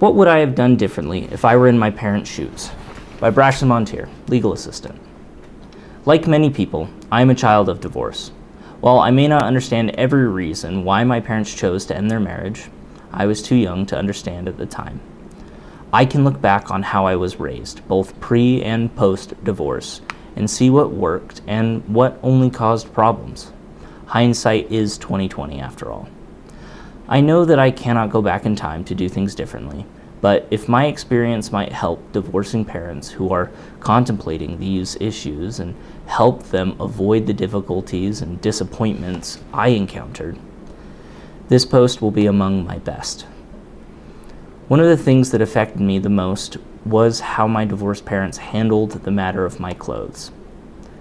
What would I have done differently if I were in my parents' shoes? By Braxton, Mounteer, legal assistant. Like many people, I am a child of divorce. While I may not understand every reason why my parents chose to end their marriage, I was too young to understand at the time. I can look back on how I was raised, both pre- and post-divorce, and see what worked and what only caused problems. Hindsight is 20/20 after all. I know that I cannot go back in time to do things differently, but if my experience might help divorcing parents who are contemplating these issues and help them avoid the difficulties and disappointments I encountered, this post will be among my best. One of the things that affected me the most was how my divorced parents handled the matter of my clothes.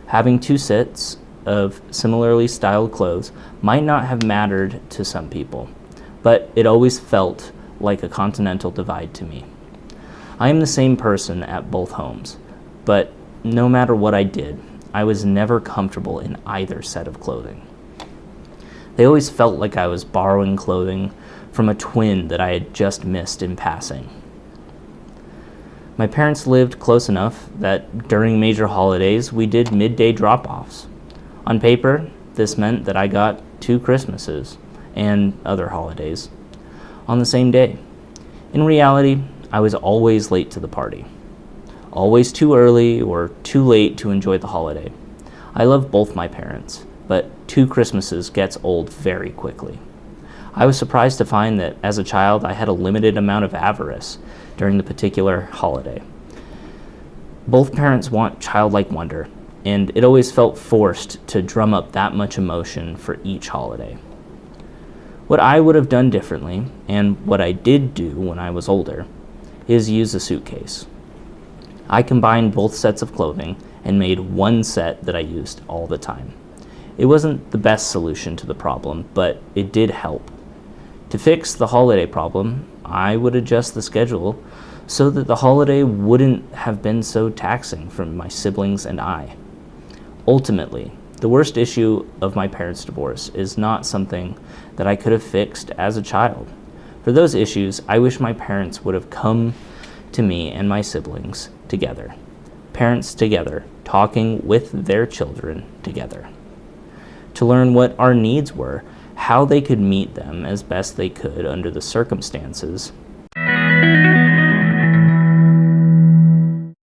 Having two sets of similarly styled clothes might not have mattered to some people, but it always felt like a continental divide to me. I am the same person at both homes, but no matter what I did, I was never comfortable in either set of clothing. They always felt like I was borrowing clothing from a twin that I had just missed in passing. My parents lived close enough that during major holidays we did midday drop-offs. On paper, this meant that I got 2 Christmases and other holidays on the same day. In reality, I was always late to the party. Always too early or too late to enjoy the holiday. I love both my parents, but 2 Christmases gets old very quickly. I was surprised to find that as a child I had a limited amount of avarice during the particular holiday. Both parents want childlike wonder, and it always felt forced to drum up that much emotion for each holiday. What I would have done differently, and what I did do when I was older, is use a suitcase. I combined both sets of clothing and made one set that I used all the time. It wasn't the best solution to the problem, but it did help. To fix the holiday problem, I would adjust the schedule so that the holiday wouldn't have been so taxing for my siblings and I. Ultimately, the worst issue of my parents' divorce is not something that I could have fixed as a child. For those issues, I wish my parents would have come to me and my siblings together. Parents together, talking with their children together. To learn what our needs were, how they could meet them as best they could under the circumstances.